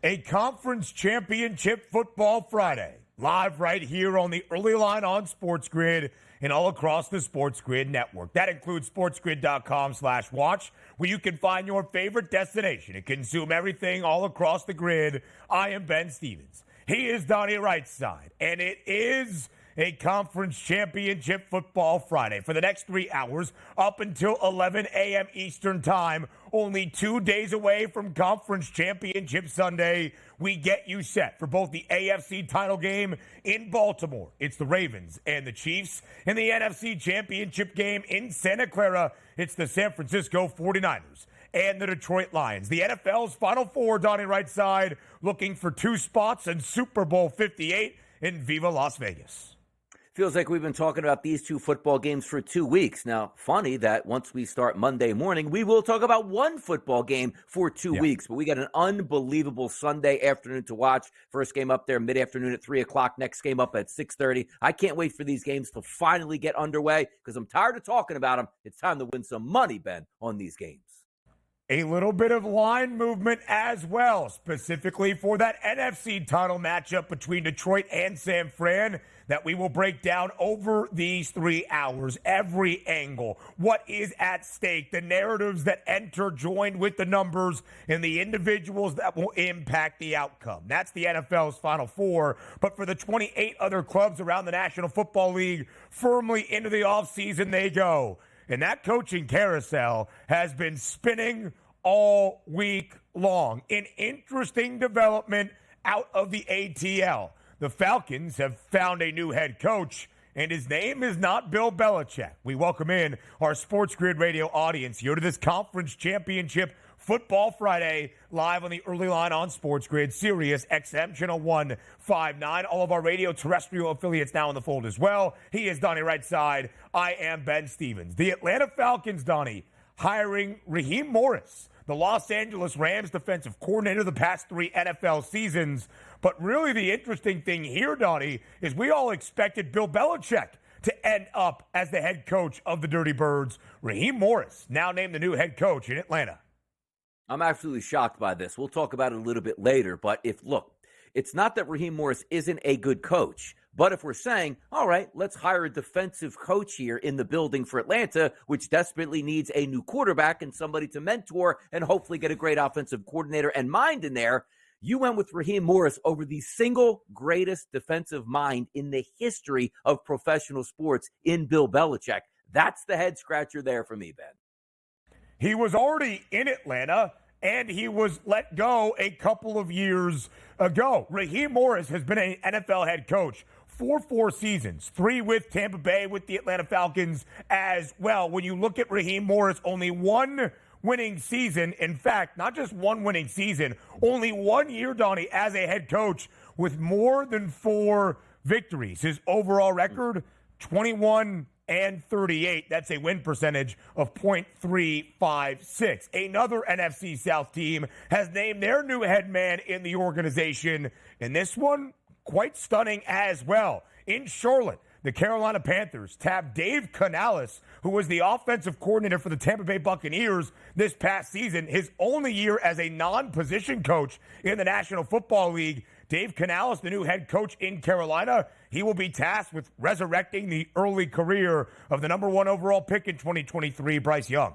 A conference championship football Friday, live right here on the early line on SportsGrid and all across the SportsGrid network. That includes sportsgrid.com/watch, where you can find your favorite destination and consume everything all across the grid. I am Ben Stevens. He is Donnie Rightside, and it is a conference championship football Friday for the next 3 hours up until 11 a.m. Eastern time. Only 2 days away from Conference Championship Sunday, we get you set for both the AFC title game in Baltimore. It's the Ravens and the Chiefs. In the NFC Championship game in Santa Clara, it's the San Francisco 49ers and the Detroit Lions. The NFL's Final Four, Donnie Rightside, looking for 2 spots in Super Bowl 58 in Viva Las Vegas. Feels like we've been talking about these 2 football games for 2 weeks. Now, funny that once we start Monday morning, we will talk about 1 football game for 2 weeks. But we got an unbelievable Sunday afternoon to watch. First game up there mid-afternoon at 3 o'clock. Next game up at 6:30. I can't wait for these games to finally get underway because I'm tired of talking about them. It's time to win some money, Ben, on these games. A little bit of line movement as well, specifically for that NFC title matchup between Detroit and San Fran that we will break down over these 3 hours. Every angle, what is at stake, the narratives that enter joined with the numbers and the individuals that will impact the outcome. That's the NFL's Final Four. But for the 28 other clubs around the National Football League, firmly into the offseason they go. And that coaching carousel has been spinning all week long. An interesting development out of the ATL. The Falcons have found a new head coach, and his name is not Bill Belichick. We welcome in our SportsGrid radio audience here to this Conference Championship Football Friday, live on the early line on SportsGrid, Sirius XM Channel 159. All of our radio terrestrial affiliates now in the fold as well. He is Donnie Rightside. I am Ben Stevens. The Atlanta Falcons, Donnie, hiring Raheem Morris, the Los Angeles Rams defensive coordinator the past 3 NFL seasons. But really the interesting thing here, Donnie, is we all expected Bill Belichick to end up as the head coach of the Dirty Birds. Raheem Morris now named the new head coach in Atlanta. I'm absolutely shocked by this. We'll talk about it a little bit later. But it's not that Raheem Morris isn't a good coach. But if we're saying, all right, let's hire a defensive coach here in the building for Atlanta, which desperately needs a new quarterback and somebody to mentor and hopefully get a great offensive coordinator and mind in there, you went with Raheem Morris over the single greatest defensive mind in the history of professional sports in Bill Belichick. That's the head scratcher there for me, Ben. He was already in Atlanta, and he was let go a couple of years ago. Raheem Morris has been an NFL head coach for 4 seasons, 3 with Tampa Bay, with the Atlanta Falcons as well. When you look at Raheem Morris, only 1 winning season. In fact, not just 1 winning season, only 1 year, Donnie, as a head coach with more than 4 victories. His overall record, 21-38. That's a win percentage of .356. Another NFC South team has named their new head man in the organization, and this one quite stunning as well. In Charlotte, the Carolina Panthers tabbed Dave Canales, who was the offensive coordinator for the Tampa Bay Buccaneers this past season, his only year as a non-position coach in the National Football League. Dave Canales, the new head coach in Carolina, he will be tasked with resurrecting the early career of the number 1 overall pick in 2023, Bryce Young.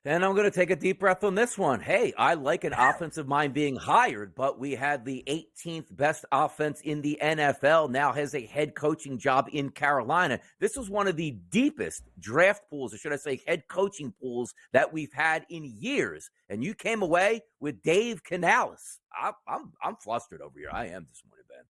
And I'm going to take a deep breath on this one. Hey, I like an offensive mind being hired, but we had the 18th best offense in the NFL now has a head coaching job in Carolina. This was one of the deepest draft pools, or should I say head coaching pools, that we've had in years. And you came away with Dave Canales. I'm flustered over here. I am this morning, Ben.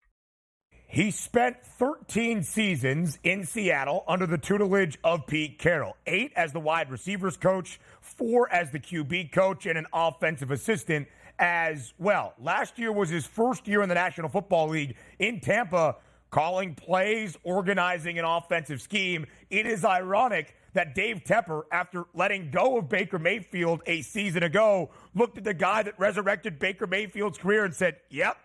He spent 13 seasons in Seattle under the tutelage of Pete Carroll. 8 as the wide receivers coach, 4 as the QB coach, and an offensive assistant as well. Last year was his first year in the National Football League in Tampa, calling plays, organizing an offensive scheme. It is ironic that Dave Tepper, after letting go of Baker Mayfield a season ago, looked at the guy that resurrected Baker Mayfield's career and said, yep,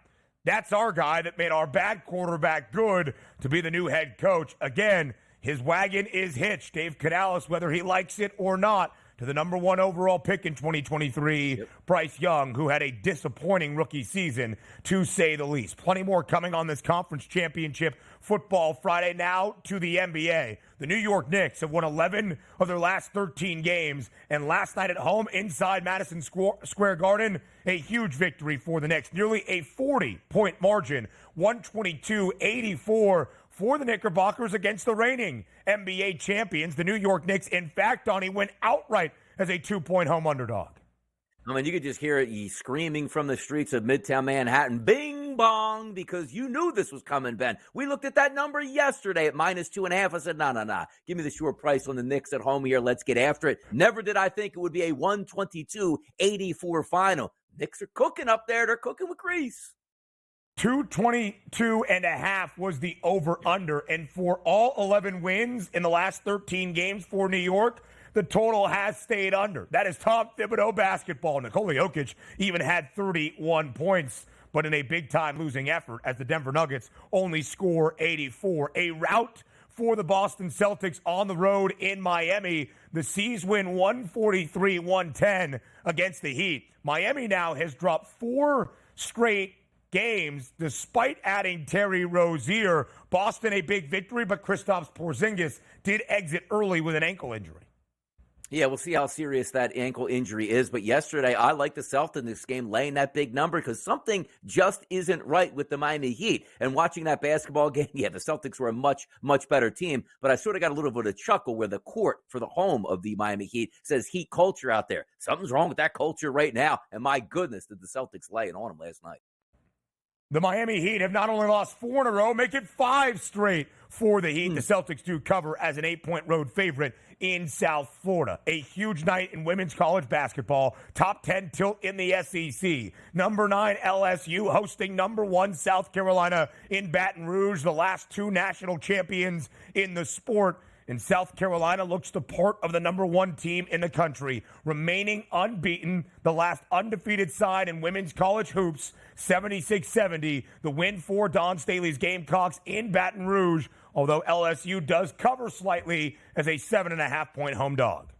that's our guy that made our bad quarterback good to be the new head coach. Again, his wagon is hitched. Dave Canales, whether he likes it or not, to the number 1 overall pick in 2023, Bryce Young, who had a disappointing rookie season, to say the least. Plenty more coming on this conference championship football Friday. Now to the NBA. The New York Knicks have won 11 of their last 13 games, and last night at home inside Madison Square Garden, a huge victory for the Knicks. Nearly a 40-point margin, 122-84 for the Knickerbockers against the reigning NBA champions. The New York Knicks, in fact, Donnie, went outright as a 2-point home underdog. I mean, you could just hear it screaming from the streets of Midtown Manhattan, bing bong, because you knew this was coming, Ben. We looked at that number yesterday at -2.5. I said, nah. Give me the sure price on the Knicks at home here. Let's get after it. Never did I think it would be a 122-84 final. Knicks are cooking up there. They're cooking with grease. 222.5 was the over-under. And for all 11 wins in the last 13 games for New York, the total has stayed under. That is Tom Thibodeau basketball. Nikola Jokic even had 31 points, but in a big-time losing effort as the Denver Nuggets only score 84. A rout for the Boston Celtics on the road in Miami. The C's win 143-110 against the Heat. Miami now has dropped 4 straight games despite adding Terry Rozier. Boston a big victory, but Kristaps Porzingis did exit early with an ankle injury. Yeah, we'll see how serious that ankle injury is. But yesterday, I like the Celtics in this game laying that big number because something just isn't right with the Miami Heat. And watching that basketball game, yeah, the Celtics were a much, much better team. But I sort of got a little bit of a chuckle where the court for the home of the Miami Heat says Heat culture out there. Something's wrong with that culture right now. And my goodness, did the Celtics lay it on them last night. The Miami Heat have not only lost 4 in a row, make it 5 straight for the Heat. The Celtics do cover as an 8-point road favorite in South Florida. A huge night in women's college basketball. Top 10 tilt in the SEC. Number 9 LSU hosting number 1 South Carolina in Baton Rouge, the last 2 national champions in the sport. And South Carolina looks the part of the number 1 team in the country, remaining unbeaten, the last undefeated side in women's college hoops, 76-70. The win for Dawn Staley's Gamecocks in Baton Rouge, although LSU does cover slightly as a 7.5-point home dog.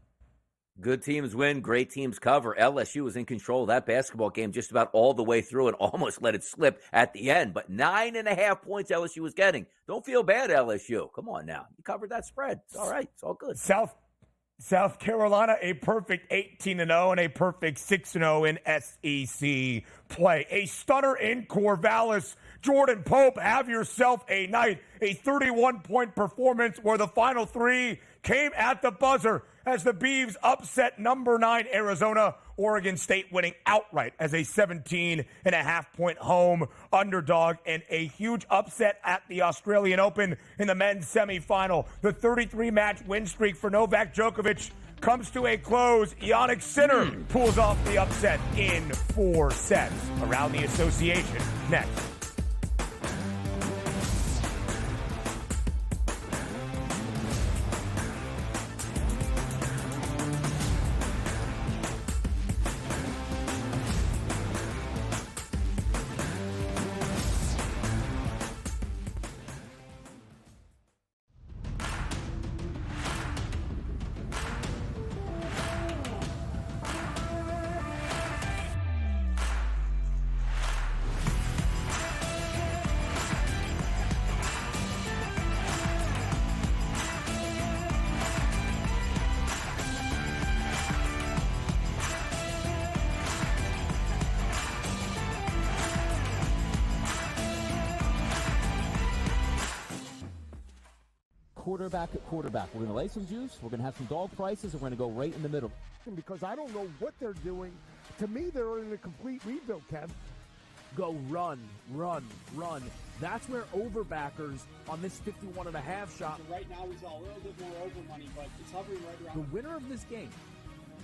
Good teams win, great teams cover. LSU was in control of that basketball game just about all the way through and almost let it slip at the end. But 9.5 points LSU was getting. Don't feel bad, LSU. Come on now. You covered that spread. It's all right. It's all good. South Carolina, a perfect 18-0 and a perfect 6-0 in SEC play. A stunner in Corvallis. Jordan Pope, have yourself a night. A 31-point performance where the final 3 came at the buzzer as the Beavs upset number 9 Arizona. Oregon State winning outright as a 17.5-point home underdog, and a huge upset at the Australian Open in the men's semifinal. The 33-match win streak for Novak Djokovic comes to a close. Jannik Sinner pulls off the upset in 4 sets. Around the association next. Quarterback at quarterback. We're going to lay some juice. We're going to have some dog prices, and we're going to go right in the middle. Because I don't know what they're doing. To me, they're in a complete rebuild, Kev. Go run. That's where overbackers on this 51.5 shot. Right now, he's a little bit more over money, but it's hovering right around. The winner of this game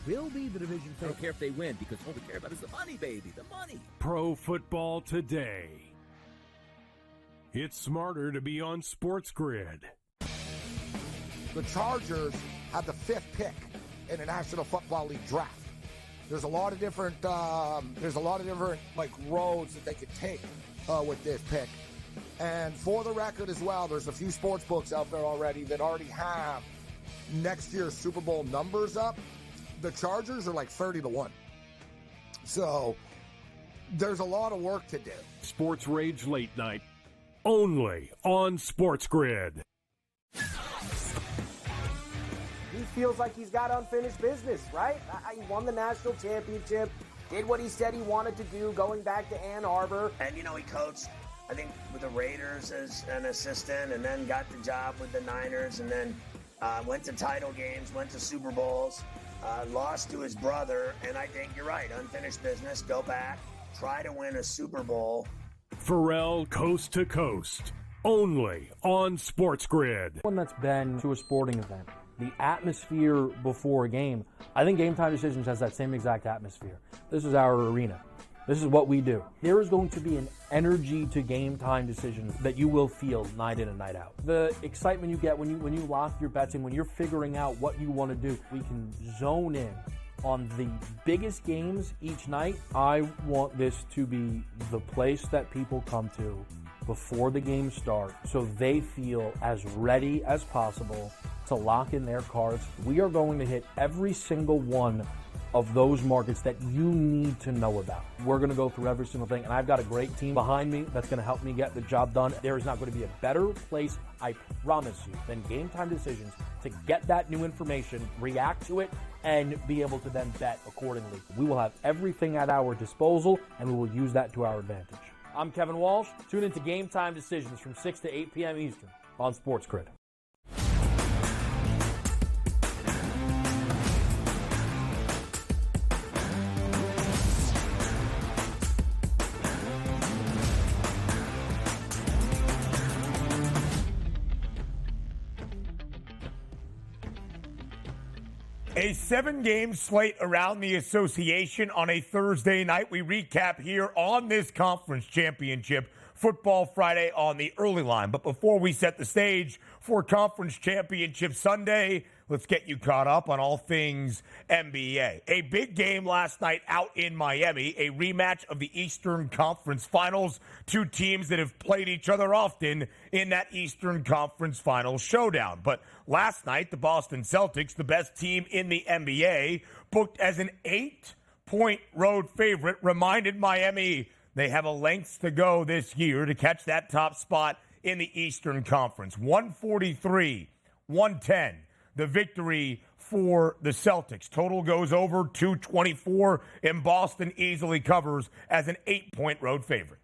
will be the division I don't favorite. care if they win because all we care about is the money, baby. The money. Pro Football Today. It's smarter to be on SportsGrid. The Chargers have the 5th pick in the National Football League draft. There's a lot of different like roads that they could take with this pick. And for the record as well, there's a few sports books out there already that already have next year's Super Bowl numbers up. the Chargers are like 30-1. So there's a lot of work to do. Sports Rage Late Night, only on SportsGrid. He feels like he's got unfinished business, right? He won the national championship, did what he said he wanted to do going back to Ann Arbor. And, he coached, I think, with the Raiders as an assistant and then got the job with the Niners and then went to title games, went to Super Bowls, lost to his brother. And I think you're right, unfinished business, go back, try to win a Super Bowl. Pharrell Coast to Coast, only on SportsGrid. One that's been to a sporting event, the atmosphere before a game, I think Game Time Decisions has that same exact atmosphere. This is our arena. This is what we do. There is going to be an energy to Game Time Decisions that you will feel night in and night out. The excitement you get when you lock your bets in, when you're figuring out what you want to do, we can zone in on the biggest games each night. I want this to be the place that people come to before the games start so they feel as ready as possible to lock in their cards. We are going to hit every single one of those markets that you need to know about. We're going to go through every single thing, and I've got a great team behind me that's going to help me get the job done. There is not going to be a better place, I promise you, than Game Time Decisions to get that new information, react to it, and be able to then bet accordingly. We will have everything at our disposal, and we will use that to our advantage. I'm Kevin Walsh. Tune into Game Time Decisions from 6 to 8 p.m. Eastern on SportsGrid. A 7-game slate around the association on a Thursday night. We recap here on this conference championship football Friday on the early line. But before we set the stage for conference championship Sunday, let's get you caught up on all things NBA. A big game last night out in Miami, a rematch of the Eastern Conference Finals. Two teams that have played each other often in that Eastern Conference Finals showdown. But last night, the Boston Celtics, the best team in the NBA, booked as an 8-point road favorite, reminded Miami they have a length to go this year to catch that top spot in the Eastern Conference. 143-110, the victory for the Celtics. Total goes over 224, and Boston easily covers as an 8-point road favorite.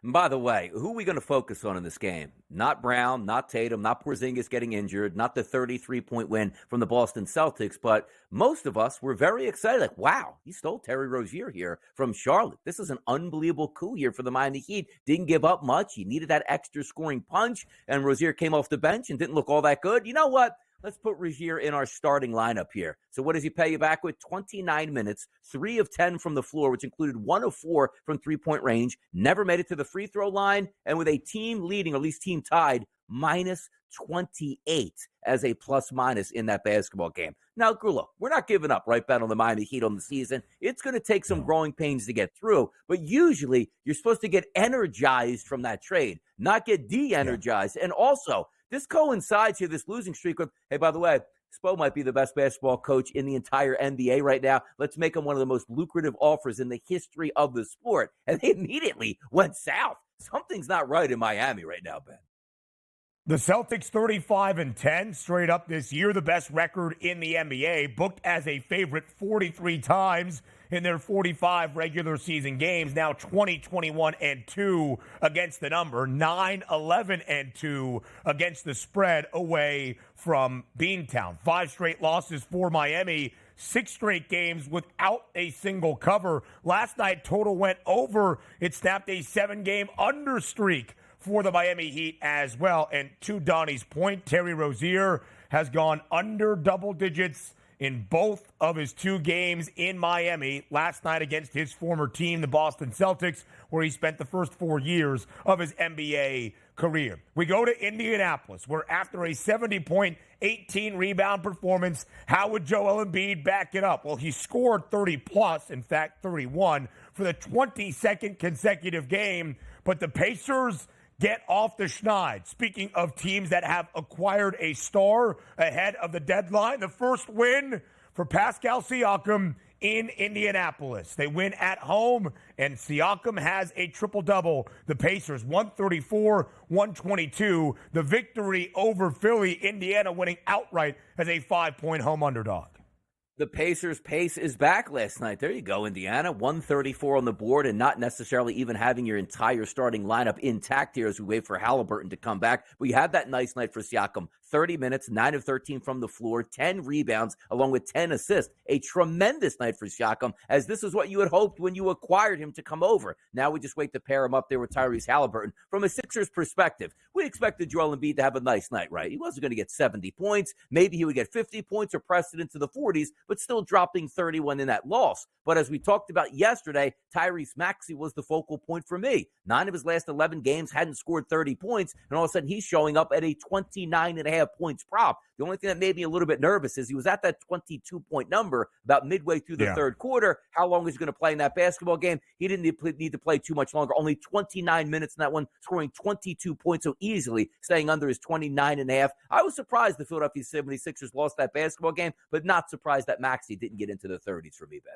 And by the way, who are we going to focus on in this game? Not Brown, not Tatum, not Porzingis getting injured, not the 33-point win from the Boston Celtics, but most of us were very excited. Like, wow, he stole Terry Rozier here from Charlotte. This is an unbelievable coup here for the Miami Heat. Didn't give up much. He needed that extra scoring punch, and Rozier came off the bench and didn't look all that good. You know what? Let's put Rozier in our starting lineup here. So what does he pay you back with? 29 minutes, 3 of 10 from the floor, which included 1 of 4 from three-point range, never made it to the free throw line, and with a team leading, or at least team tied, minus 28 as a plus-minus in that basketball game. Now, look, we're not giving up, right, Ben, on the Miami Heat on the season. It's going to take some growing pains to get through, but usually you're supposed to get energized from that trade, not get de-energized. And also, this coincides here, this losing streak with, hey, by the way, Spo might be the best basketball coach in the entire NBA right now. Let's make him one of the most lucrative offers in the history of the sport. And they immediately went south. Something's not right in Miami right now, Ben. The Celtics 35-10 straight up this year, the best record in the NBA, booked as a favorite 43 times in their 45 regular season games. Now 20-21-2 against the number, 9-11-2 against the spread away from Beantown. 5 straight losses for Miami, 6 straight games without a single cover. Last night, total went over. It snapped a 7-game under streak for the Miami Heat as well. And to Donnie's point, Terry Rozier has gone under double digits in both of his 2 games in Miami. Last night against his former team, the Boston Celtics, where he spent the first 4 years of his NBA career. We go to Indianapolis, where after a 70-point, 18-rebound performance, how would Joel Embiid back it up? Well, he scored 30-plus, in fact, 31, for the 22nd consecutive game, but the Pacers get off the schneid. Speaking of teams that have acquired a star ahead of the deadline, the first win for Pascal Siakam in Indianapolis. They win at home, and Siakam has a triple-double. The Pacers, 134, 122. The victory over Philly, Indiana winning outright as a 5-point home underdog. The Pacers' pace is back last night. There you go, Indiana. 134 on the board and not necessarily even having your entire starting lineup intact here as we wait for Halliburton to come back. We had that nice night for Siakam. 30 minutes, 9 of 13 from the floor, 10 rebounds, along with 10 assists. A tremendous night for Siakam, as this is what you had hoped when you acquired him to come over. Now we just wait to pair him up there with Tyrese Halliburton. From a Sixers perspective, we expected Joel Embiid to have a nice night, right? He wasn't going to get 70 points. Maybe he would get 50 points or press it into the 40s, but still dropping 31 in that loss. But as we talked about yesterday, Tyrese Maxey was the focal point for me. 9 of his last 11 games hadn't scored 30 points, and all of a sudden he's showing up at a 29.5 points prop. The only thing that made me a little bit nervous is he was at that 22-point number about midway through the third quarter. How long is he going to play in that basketball game? He didn't need to play too much longer. Only 29 minutes in that one, scoring 22 points so easily, staying under his 29.5. I was surprised the Philadelphia 76ers lost that basketball game, but not surprised that Maxey didn't get into the 30s for me, Ben.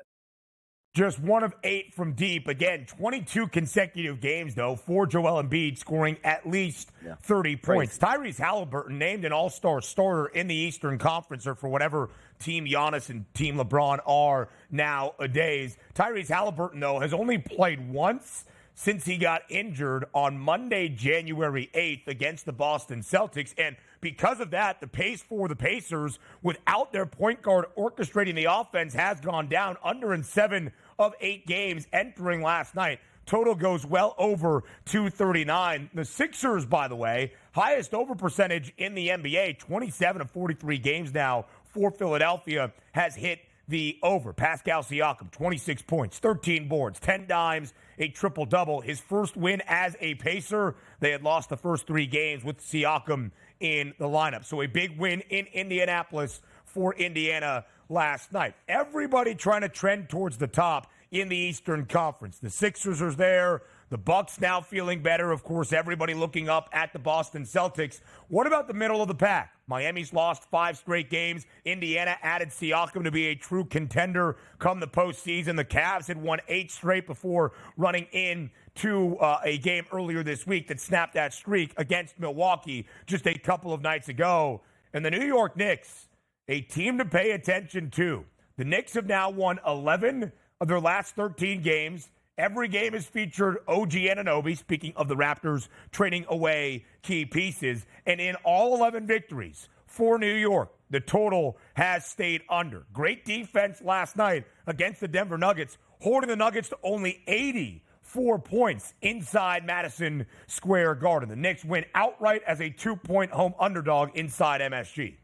Just 1 of 8 from deep. Again, 22 consecutive games, though, for Joel Embiid scoring at least 30 points. Tyrese Halliburton named an all-star starter in the Eastern Conference, or for whatever Team Giannis and Team LeBron are nowadays. Tyrese Halliburton, though, has only played once since he got injured on Monday, January 8th against the Boston Celtics. And because of that, the pace for the Pacers, without their point guard orchestrating the offense, has gone down under in 7 of 8 games entering last night. Total goes well over 239. The Sixers, by the way, highest over percentage in the NBA, 27 of 43 games now for Philadelphia has hit the over. Pascal Siakam, 26 points, 13 boards, 10 dimes, a triple-double. His first win as a Pacer. They had lost the first 3 games with Siakam in the lineup. So a big win in Indianapolis for Indiana last night. Everybody trying to trend towards the top in the Eastern Conference. The Sixers are there. The Bucks now feeling better. Of course, everybody looking up at the Boston Celtics. What about the middle of the pack? Miami's lost 5 straight games. Indiana added Siakam to be a true contender come the postseason. The Cavs had won 8 straight before running into a game earlier this week that snapped that streak against Milwaukee just a couple of nights ago. And the New York Knicks, a team to pay attention to. The Knicks have now won 11 of their last 13 games. Every game has featured OG Anunoby, speaking of the Raptors trading away key pieces. And in all 11 victories for New York, the total has stayed under. Great defense last night against the Denver Nuggets, holding the Nuggets to only 84 points inside Madison Square Garden. The Knicks win outright as a 2-point home underdog inside MSG.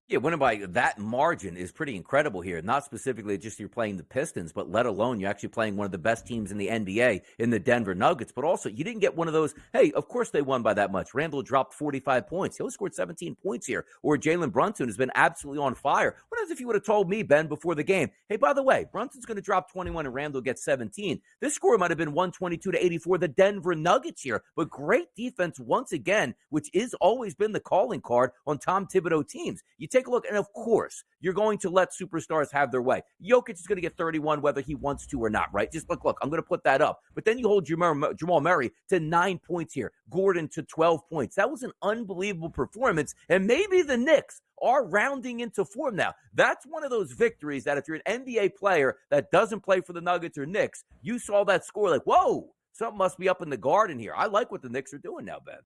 Yeah, winning by that margin is pretty incredible here. Not specifically just you're playing the Pistons, but let alone you're actually playing one of the best teams in the NBA in the Denver Nuggets. But also, you didn't get one of those, hey, of course they won by that much. Randall dropped 45 points. He only scored 17 points here. Or Jalen Brunson has been absolutely on fire. What if you would have told me, Ben, before the game, hey, by the way, Brunson's going to drop 21 and Randall gets 17. This score might have been 122-84, the Denver Nuggets here. But great defense once again, which is always been the calling card on Tom Thibodeau teams. You take a look, and of course, you're going to let superstars have their way. Jokic is going to get 31 whether he wants to or not, right? Just look, I'm going to put that up. But then you hold Jamal Murray to 9 points here, Gordon to 12 points. That was an unbelievable performance, and maybe the Knicks are rounding into form now. That's one of those victories that if you're an NBA player that doesn't play for the Nuggets or Knicks, you saw that score like, whoa, something must be up in the garden here. I like what the Knicks are doing now, Ben.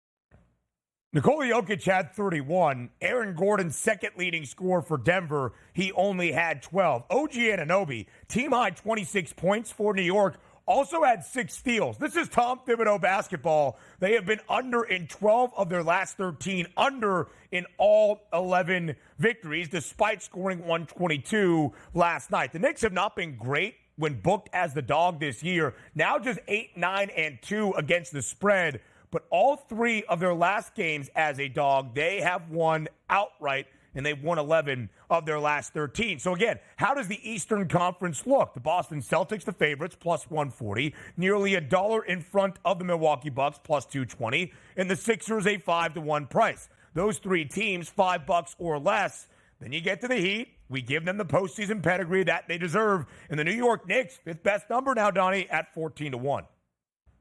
Nikola Jokic had 31. Aaron Gordon's second leading scorer for Denver, he only had 12. OG Anunoby, team high 26 points for New York, also had 6 steals. This is Tom Thibodeau basketball. They have been under in 12 of their last 13, under in all 11 victories, despite scoring 122 last night. The Knicks have not been great when booked as the dog this year. Now just 8, 9, and 2 against the spread. But all 3 of their last games as a dog, they have won outright, and they've won 11 of their last 13. So again, how does the Eastern Conference look? The Boston Celtics, the favorites, plus 140, nearly $1 in front of the Milwaukee Bucks, plus 220, and the Sixers a 5-1 price. Those 3 teams, $5 or less. Then you get to the Heat, We give them the postseason pedigree that they deserve. And the New York Knicks, fifth best number now, Donnie, at 14-1.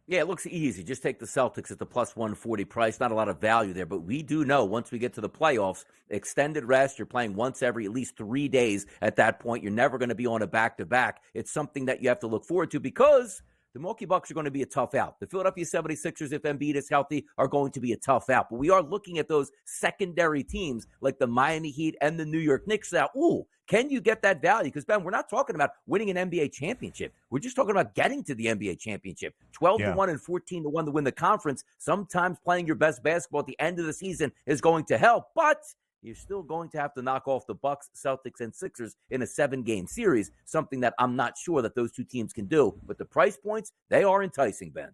Yeah, it looks easy. Just take the Celtics at the plus 140 price. Not a lot of value there, but we do know once we get to the playoffs, extended rest, you're playing once every at least 3 days at that point. You're never going to be on a back-to-back. It's something that you have to look forward to because the Milwaukee Bucks are going to be a tough out. The Philadelphia 76ers, if Embiid is healthy, are going to be a tough out. But we are looking at those secondary teams like the Miami Heat and the New York Knicks now. Ooh, can you get that value? Because, Ben, we're not talking about winning an NBA championship. We're just talking about getting to the NBA championship. 12-1 and 14-1 to win the conference. Sometimes playing your best basketball at the end of the season is going to help, but you're still going to have to knock off the Bucks, Celtics, and Sixers in a 7-game series, something that I'm not sure that those two teams can do. But the price points, they are enticing, Ben.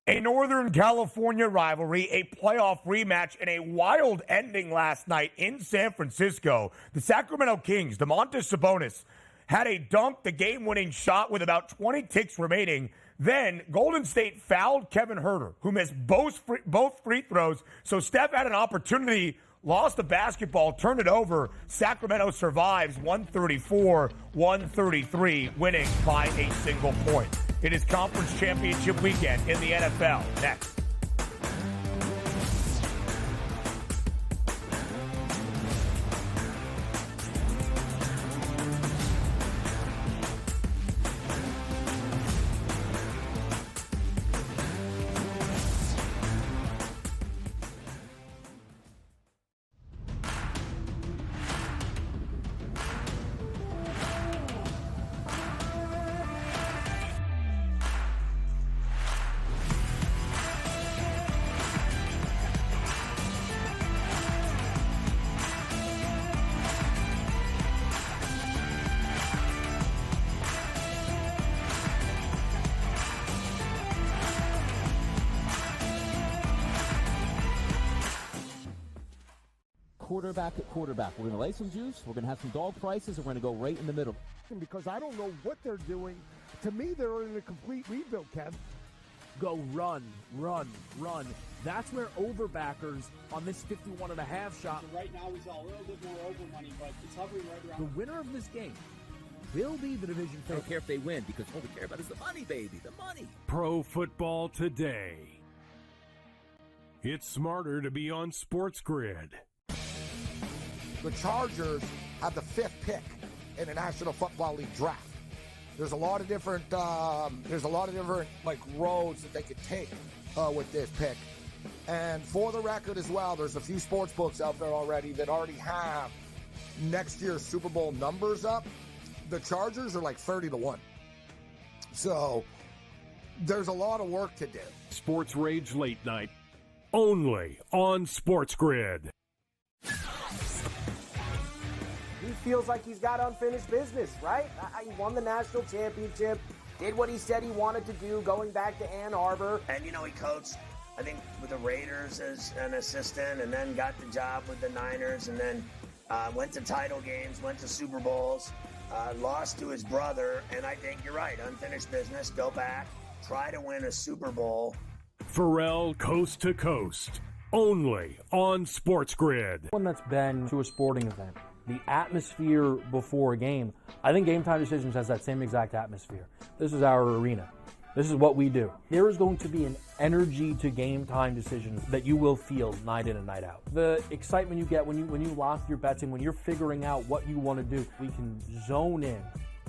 A Northern California rivalry, a playoff rematch, and a wild ending last night in San Francisco. The Sacramento Kings, Domantas Sabonis, had a dunk, the game-winning shot with about 20 ticks remaining. Then Golden State fouled Kevin Huerter, who missed both free throws. So Steph had an opportunity, lost the basketball, turned it over. Sacramento survives 134-133, winning by a single point. It is conference championship weekend in the NFL. Next. Quarterback at quarterback. We're going to lay some juice. We're going to have some dog prices, and we're going to go right in the middle. Because I don't know what they're doing. To me, they're in a complete rebuild, Kev. Go run, run, run. That's where overbackers on this 51.5 shot. Right now, he's a little bit more over money, but it's hovering right around. The winner of this game will be the division I don't favorite. care if they win because all we care about is the money, baby, the money. Pro Football Today. It's smarter to be on SportsGrid. The Chargers have the 5th pick in the National Football League draft. There's a lot of different like roads that they could take with this pick. And for the record as well, there's a few sports books out there already that already have next year's Super Bowl numbers up. The Chargers are like 30-1. So there's a lot of work to do. Sports Rage Late Night. Only on SportsGrid. He feels like he's got unfinished business, right? He won the national championship, did what he said he wanted to do going back to Ann Arbor. And, he coached, I think, with the Raiders as an assistant and then got the job with the Niners and then went to title games, went to Super Bowls, lost to his brother. And I think you're right, unfinished business, go back, try to win a Super Bowl. Pharrell Coast to Coast. Only on SportsGrid. One that's been to a sporting event. The atmosphere before a game. I think Game Time Decisions has that same exact atmosphere. This is our arena. This is what we do. There is going to be an energy to Game Time Decisions that you will feel night in and night out. The excitement you get when you lock your bets in, when you're figuring out what you want to do, we can zone in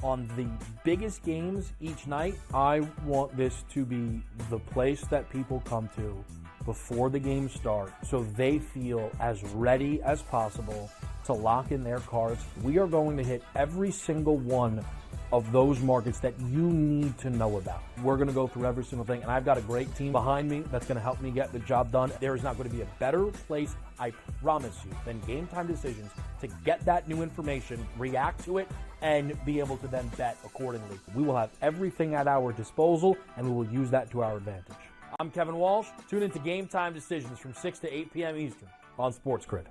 on the biggest games each night. I want this to be the place that people come to before the games start so they feel as ready as possible to lock in their cards. We are going to hit every single one of those markets that you need to know about. We're going to go through every single thing, and I've got a great team behind me that's going to help me get the job done. There is not going to be a better place, I promise you, than Game Time Decisions to get that new information, react to it, and be able to then bet accordingly. We will have everything at our disposal, and we will use that to our advantage. I'm Kevin Walsh. Tune into Game Time Decisions from 6 to 8 p.m. Eastern on SportsGrid.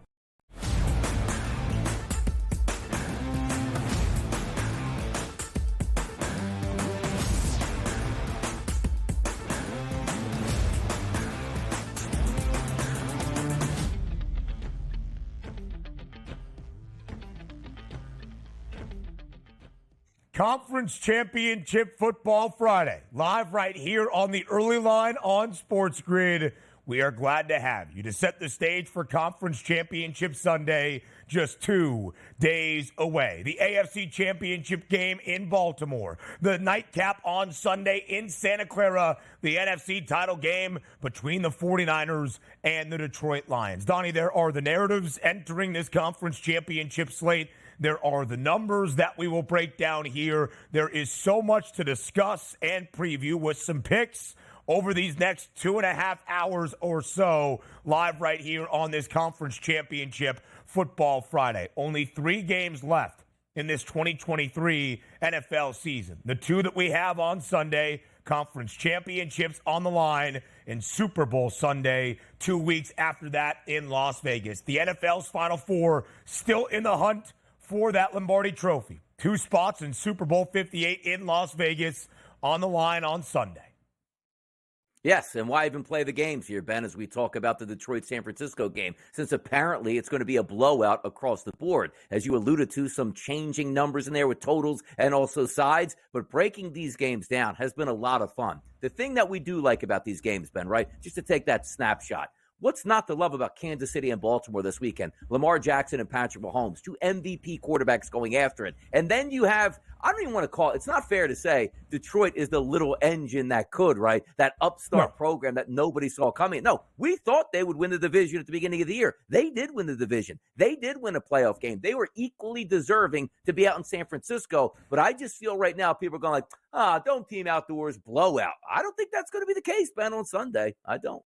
Conference Championship Football Friday, live right here on the early line on SportsGrid. We are glad to have you to set the stage for Conference Championship Sunday, just 2 days away. The AFC Championship game in Baltimore, the nightcap on Sunday in Santa Clara, the NFC title game between the 49ers and the Detroit Lions. Donnie, there are the narratives entering this Conference Championship slate. There are the numbers that we will break down here. There is so much to discuss and preview with some picks over these next 2.5 hours or so, live right here on this Conference Championship Football Friday. Only 3 games left in this 2023 NFL season. The 2 that we have on Sunday, Conference Championships on the line, and Super Bowl Sunday 2 weeks after that in Las Vegas. The NFL's Final Four still in the hunt for that Lombardi Trophy. 2 spots in Super Bowl 58 in Las Vegas on the line on Sunday. Yes, and why even play the games here, Ben, as we talk about the Detroit-San Francisco game, since apparently it's going to be a blowout across the board. As you alluded to, some changing numbers in there with totals and also sides, but breaking these games down has been a lot of fun. The thing that we do like about these games, Ben, right, just to take that snapshot, what's not to love about Kansas City and Baltimore this weekend? Lamar Jackson and Patrick Mahomes, 2 MVP quarterbacks going after it. And then you have, I don't even want to call it, it's not fair to say Detroit is the little engine that could, right? That upstart program that nobody saw coming. No, we thought they would win the division at the beginning of the year. They did win the division. They did win a playoff game. They were equally deserving to be out in San Francisco. But I just feel right now people are going like, dome team outdoors, blowout. I don't think that's going to be the case, Ben, on Sunday. I don't.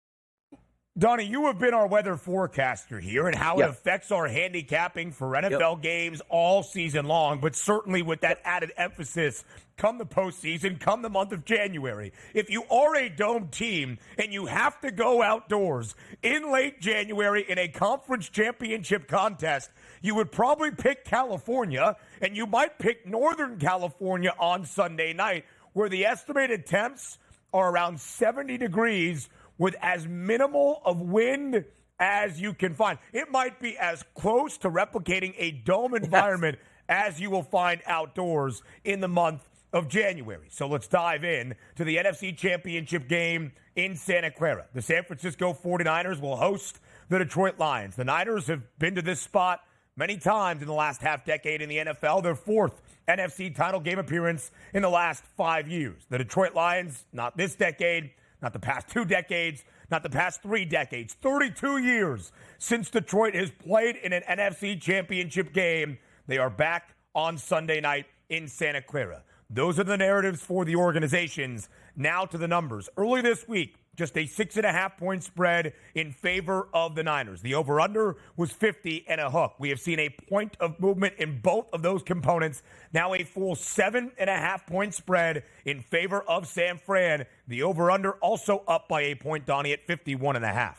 Donnie, you have been our weather forecaster here and how it affects our handicapping for NFL games all season long, but certainly with that added emphasis come the postseason, come the month of January. If you are a dome team and you have to go outdoors in late January in a conference championship contest, you would probably pick California, and you might pick Northern California on Sunday night, where the estimated temps are around 70 degrees with as minimal of wind as you can find. It might be as close to replicating a dome environment as you will find outdoors in the month of January. So let's dive in to the NFC Championship game in Santa Clara. The San Francisco 49ers will host the Detroit Lions. The Niners have been to this spot many times in the last half decade in the NFL. Their 4th NFC title game appearance in the last 5 years. The Detroit Lions, not this decade, not the past 2 decades, not the past 3 decades. 32 years since Detroit has played in an NFC championship game. They are back on Sunday night in Santa Clara. Those are the narratives for the organizations. Now to the numbers. Early this week, just a 6.5-point spread in favor of the Niners. The over-under was 50 and a hook. We have seen a point of movement in both of those components. Now a full 7.5-point spread in favor of San Fran. The over-under also up by a point, Donnie, at 51.5.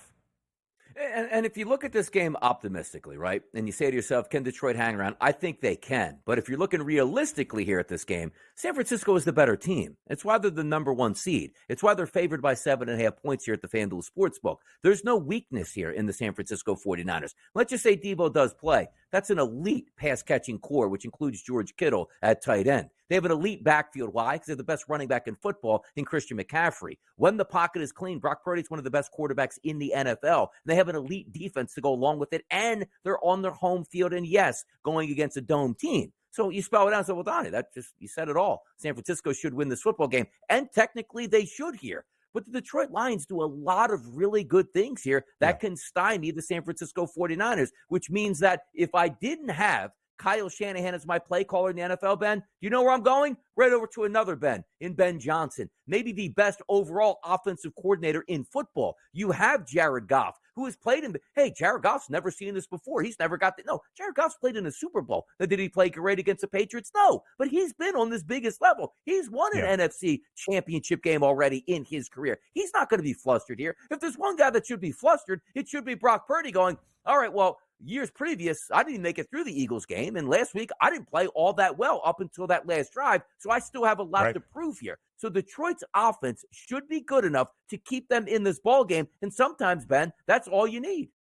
And if you look at this game optimistically, right, and you say to yourself, can Detroit hang around? I think they can. But if you're looking realistically here at this game, San Francisco is the better team. It's why they're the number 1 seed. It's why they're favored by 7.5 points here at the FanDuel Sportsbook. There's no weakness here in the San Francisco 49ers. Let's just say Debo does play. That's an elite pass-catching core, which includes George Kittle at tight end. They have an elite backfield. Why? Because they're the best running back in football in Christian McCaffrey. When the pocket is clean, Brock Purdy is one of the best quarterbacks in the NFL. They have an elite defense to go along with it, and they're on their home field, and yes, going against a dome team. So you spell it out and say, well, Donnie, you said it all. San Francisco should win this football game, and technically they should here. But the Detroit Lions do a lot of really good things here that can stymie the San Francisco 49ers, which means that if I didn't have Kyle Shanahan as my play caller in the NFL, Ben, do you know where I'm going? Right over to another Ben, in Ben Johnson. Maybe the best overall offensive coordinator in football. You have Jared Goff, who has played in. Hey, Jared Goff's never seen this before. He's never got no, Jared Goff's played in a Super Bowl. Now, did he play great against the Patriots? No, but he's been on this biggest level. He's won an NFC championship game already in his career. He's not going to be flustered here. If there's one guy that should be flustered, it should be Brock Purdy going, all right, well, years previous, I didn't make it through the Eagles game, and last week I didn't play all that well up until that last drive, so I still have a lot to prove here. So Detroit's offense should be good enough to keep them in this ball game, and sometimes, Ben, that's all you need.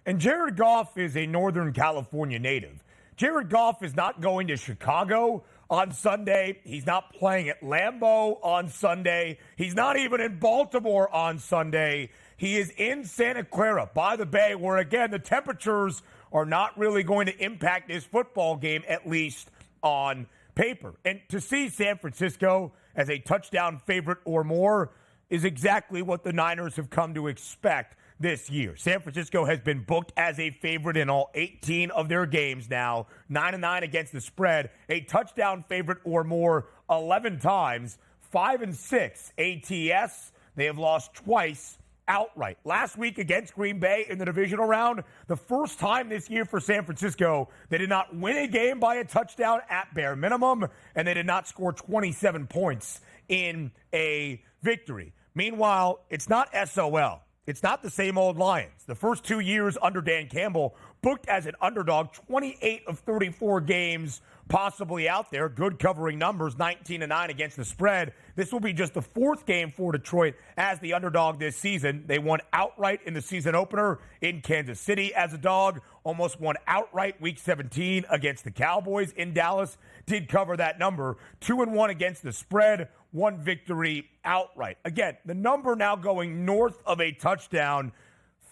And Jared Goff is a Northern California native. Jared Goff is not going to Chicago on Sunday. He's not playing at Lambeau on Sunday. He's not even in Baltimore on Sunday. He is in Santa Clara by the Bay, where, again, the temperatures are not really going to impact this football game, at least on paper. And to see San Francisco as a touchdown favorite or more is exactly what the Niners have come to expect this year. San Francisco has been booked as a favorite in all 18 of their games now, 9-9 against the spread, a touchdown favorite or more 11 times, 5-6 ATS. They have lost twice outright. Last week against Green Bay in the divisional round, the first time this year for San Francisco, they did not win a game by a touchdown at bare minimum, and they did not score 27 points in a victory. Meanwhile, it's not SOL. It's not the same old Lions. The first 2 years under Dan Campbell, booked as an underdog, 28 of 34 games possibly out there. Good covering numbers, 19-9 against the spread. This will be just the fourth game for Detroit as the underdog this season. They won outright in the season opener in Kansas City as a dog. Almost won outright week 17 against the Cowboys in Dallas. Did cover that number. 2-1 against the spread. One victory outright. Again, the number now going north of a touchdown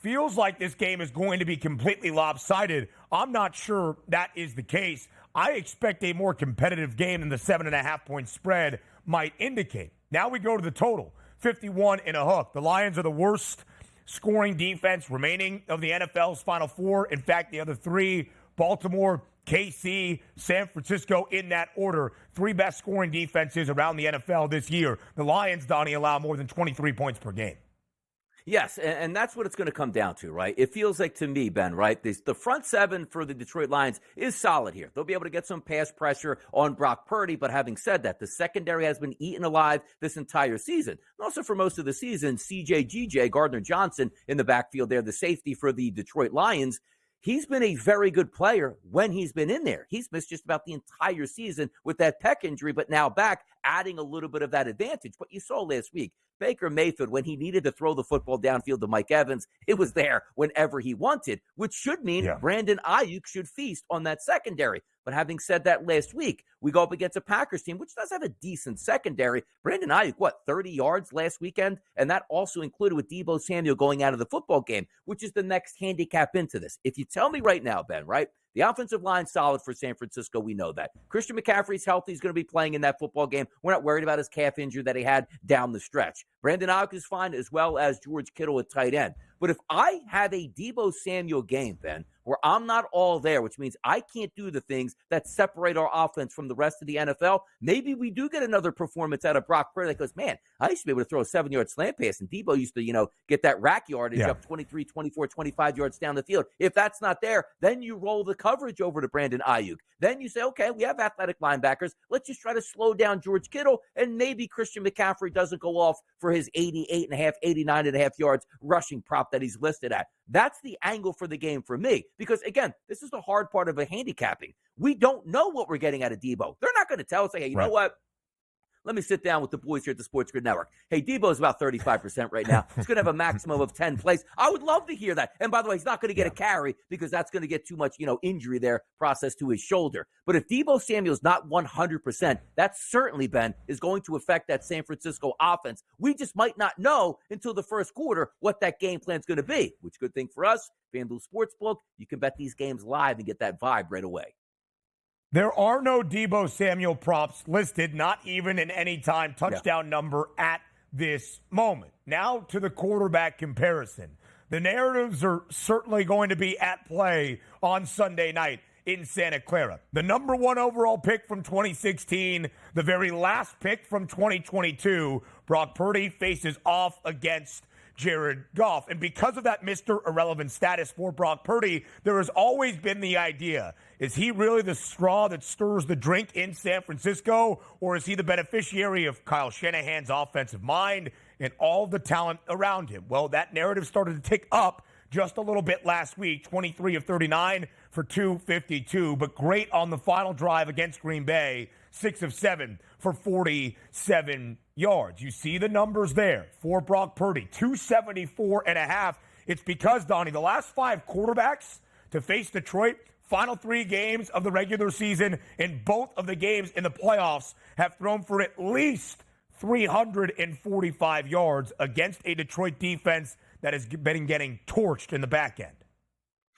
feels like this game is going to be completely lopsided. I'm not sure that is the case. I expect a more competitive game than the 7.5-point spread might indicate. Now we go to the total, 51 and a hook. The Lions are the worst scoring defense remaining of the NFL's Final Four. In fact, the other three, Baltimore, KC, San Francisco, in that order. Three best scoring defenses around the NFL this year. The Lions, Donnie, allow more than 23 points per game. Yes, and that's what it's going to come down to, right? It feels like to me, Ben, right? The front seven for the Detroit Lions is solid here. They'll be able to get some pass pressure on Brock Purdy, but having said that, the secondary has been eaten alive this entire season. And also for most of the season, CJ Gardner Johnson in the backfield there, the safety for the Detroit Lions. He's been a very good player when he's been in there. He's missed just about the entire season with that pec injury, but now back, adding a little bit of that advantage. But you saw last week, Baker Mayfield, when he needed to throw the football downfield to Mike Evans, it was there whenever he wanted, which should mean Brandon Ayuk should feast on that secondary. But having said that, last week, we go up against a Packers team, which does have a decent secondary. Brandon Ayuk, 30 yards last weekend? And that also included with Deebo Samuel going out of the football game, which is the next handicap into this. If you tell me right now, Ben, right? The offensive line solid for San Francisco. We know that. Christian McCaffrey's healthy. He's going to be playing in that football game. We're not worried about his calf injury that he had down the stretch. Brandon Ayuk is fine, as well as George Kittle at tight end. But if I have a Deebo Samuel game, Ben, where I'm not all there, which means I can't do the things that separate our offense from the rest of the NFL, maybe we do get another performance out of Brock Purdy that goes, man, I used to be able to throw a 7-yard slant pass, and Deebo used to, get that rack yardage up 23, 24, 25 yards down the field. If that's not there, then you roll the coverage over to Brandon Ayuk. Then you say, okay, we have athletic linebackers. Let's just try to slow down George Kittle, and maybe Christian McCaffrey doesn't go off for his 88.5, 89.5 yards rushing prop that he's listed at. That's the angle for the game for me. Because, again, this is the hard part of a handicapping. We don't know what we're getting out of Deebo. They're not going to tell us, hey, you know what? Let me sit down with the boys here at the SportsGrid Network. Hey, Deebo's about 35% right now. He's going to have a maximum of 10 plays. I would love to hear that. And by the way, he's not going to get a carry because that's going to get too much, injury there processed to his shoulder. But if Deebo Samuel's not 100%, that certainly, Ben, is going to affect that San Francisco offense. We just might not know until the first quarter what that game plan's going to be, which good thing for us, FanDuel Sportsbook. You can bet these games live and get that vibe right away. There are no Deebo Samuel props listed, not even an anytime touchdown number at this moment. Now to the quarterback comparison. The narratives are certainly going to be at play on Sunday night in Santa Clara. The number one overall pick from 2016, the very last pick from 2022, Brock Purdy faces off against Jared Goff. And because of that Mr. Irrelevant status for Brock Purdy, there has always been the idea, is he really the straw that stirs the drink in San Francisco, or is he the beneficiary of Kyle Shanahan's offensive mind and all the talent around him? Well, that narrative started to tick up just a little bit last week, 23 of 39 for 252, but great on the final drive against Green Bay, 6 of 7 for 47 yards. You see the numbers there for Brock Purdy, 274.5. It's because, Donnie, the last 5 quarterbacks to face Detroit, final 3 games of the regular season, in both of the games in the playoffs, have thrown for at least 345 yards against a Detroit defense that has been getting torched in the back end.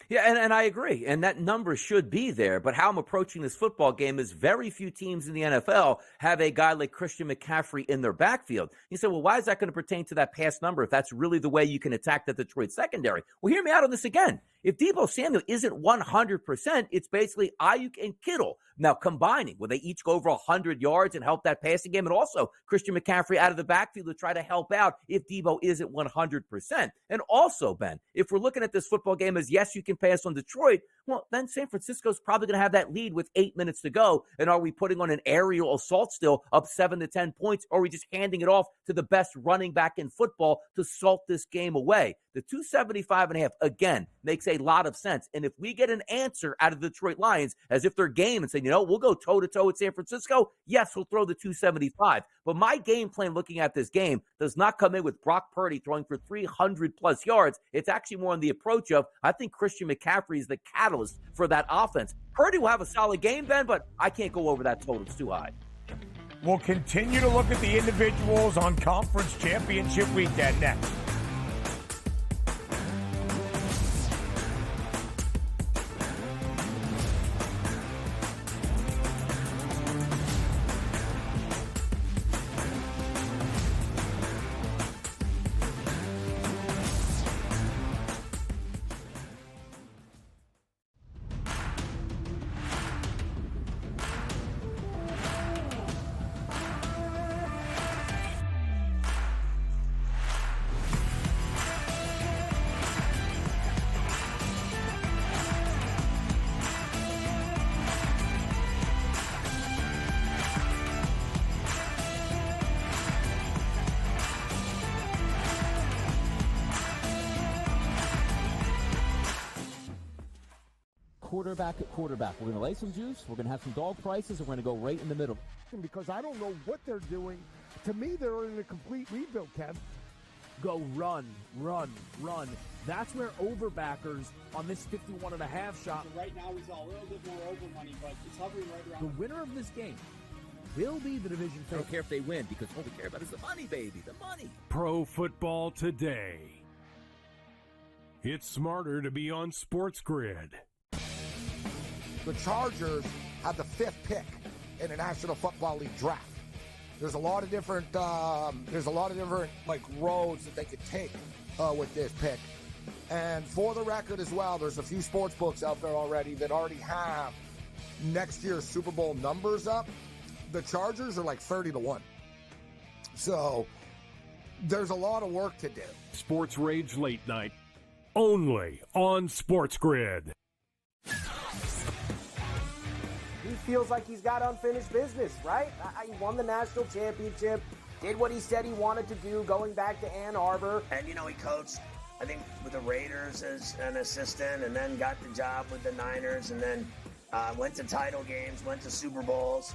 Yeah, and I agree. And that number should be there. But how I'm approaching this football game is very few teams in the NFL have a guy like Christian McCaffrey in their backfield. You say, well, why is that going to pertain to that pass number if that's really the way you can attack the Detroit secondary? Well, hear me out on this again. If Deebo Samuel isn't 100%, it's basically Ayuk and Kittle. Now, combining, will they each go over 100 yards and help that passing game? And also, Christian McCaffrey out of the backfield to try to help out if Deebo isn't 100%. And also, Ben, if we're looking at this football game as, yes, you can pass on Detroit, well, then San Francisco's probably going to have that lead with 8 minutes to go. And are we putting on an aerial assault still up 7 to 10 points? Or are we just handing it off to the best running back in football to salt this game away? The 275.5, again, makes a lot of sense. And if we get an answer out of the Detroit Lions as if they're game and say, you know, we'll go toe-to-toe with San Francisco, yes, we'll throw the 275. But my game plan looking at this game does not come in with Brock Purdy throwing for 300-plus yards. It's actually more on the approach of, I think Christian McCaffrey is the catalyst for that offense. Purdy will have a solid game, Ben, but I can't go over that total. It's too high. We'll continue to look at the individuals on Conference Championship Weekend next. Quarterback at quarterback. We're going to lay some juice. We're going to have some dog prices, and we're going to go right in the middle. Because I don't know what they're doing. To me, they're in a complete rebuild, Kev. Go run, run, run. That's where overbackers on this 51.5 shot. Right now, he's a little bit more over money, but it's hovering right around. The winner of this game will be the division I don't care if they win because all we care about is the money, baby, the money. Pro Football Today. It's smarter to be on SportsGrid. The Chargers have the 5th pick in the National Football League draft. There's a lot of different like roads that they could take with this pick. And for the record as well, there's a few sports books out there already that already have next year's Super Bowl numbers up. The Chargers are like 30-1. So there's a lot of work to do. Sports Rage Late Night, only on SportsGrid. He feels like he's got unfinished business, right? He won the national championship, did what he said he wanted to do, going back to Ann Arbor. And, you know, he coached, I think, with the Raiders as an assistant and then got the job with the Niners and then went to title games, went to Super Bowls,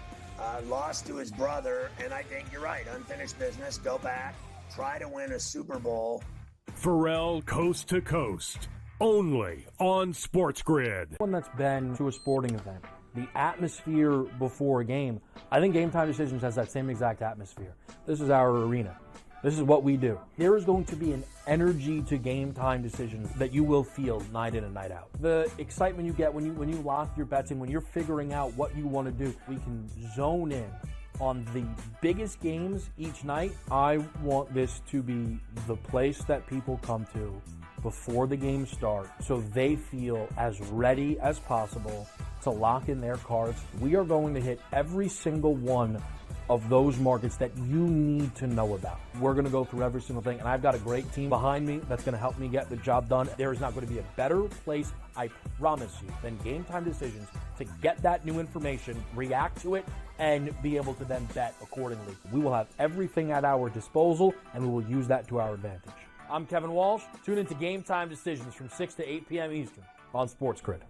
lost to his brother. And I think you're right, unfinished business, go back, try to win a Super Bowl. Pharrell Coast to Coast, only on SportsGrid. One that's been to a sporting event. The atmosphere before a game, I think Game Time Decisions has that same exact atmosphere. This is our arena. This is what we do. There is going to be an energy to Game Time Decisions that you will feel night in and night out. The excitement you get when you lock your bets in, when you're figuring out what you want to do, we can zone in on the biggest games each night. I want this to be the place that people come to before the game starts so they feel as ready as possible to lock in their cards. We are going to hit every single one of those markets that you need to know about. We're going to go through every single thing, and I've got a great team behind me that's going to help me get the job done. There is not going to be a better place, I promise you, than Game Time Decisions to get that new information, react to it, and be able to then bet accordingly. We will have everything at our disposal, and we will use that to our advantage. I'm Kevin Walsh. Tune into Game Time Decisions from 6 to 8 p.m. Eastern on SportsGrid.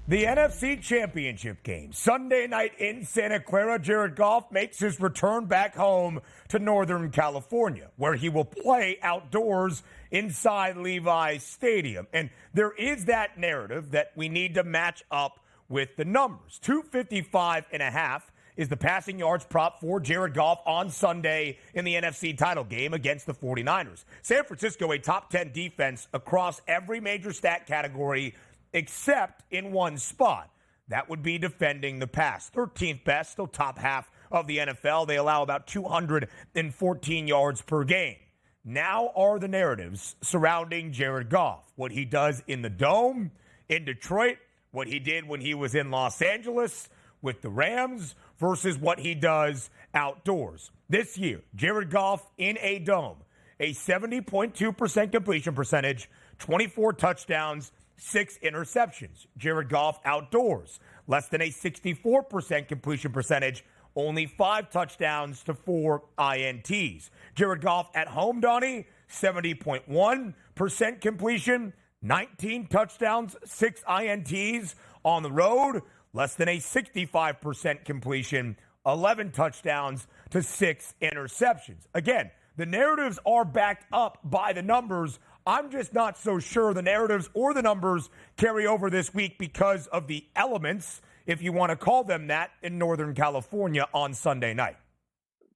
The NFC Championship game, Sunday night in Santa Clara. Jared Goff makes his return back home to Northern California, where he will play outdoors inside Levi's Stadium. And there is that narrative that we need to match up with the numbers. 255.5 is the passing yards prop for Jared Goff on Sunday in the NFC title game against the 49ers. San Francisco, a top 10 defense across every major stat category except in one spot. That would be defending the pass. 13th best, still top half of the NFL. They allow about 214 yards per game. Now are the narratives surrounding Jared Goff. What he does in the Dome, in Detroit, what he did when he was in Los Angeles with the Rams versus what he does outdoors. This year, Jared Goff in a Dome, a 70.2% completion percentage, 24 touchdowns, 6 interceptions. Jared Goff outdoors, less than a 64% completion percentage, only 5 touchdowns to 4 INTs. Jared Goff at home, Donnie, 70.1% completion, 19 touchdowns, 6 INTs. On the road, less than a 65% completion, 11 touchdowns to 6 interceptions. Again, the narratives are backed up by the numbers. I'm just not so sure the narratives or the numbers carry over this week because of the elements, if you want to call them that, in Northern California on Sunday night.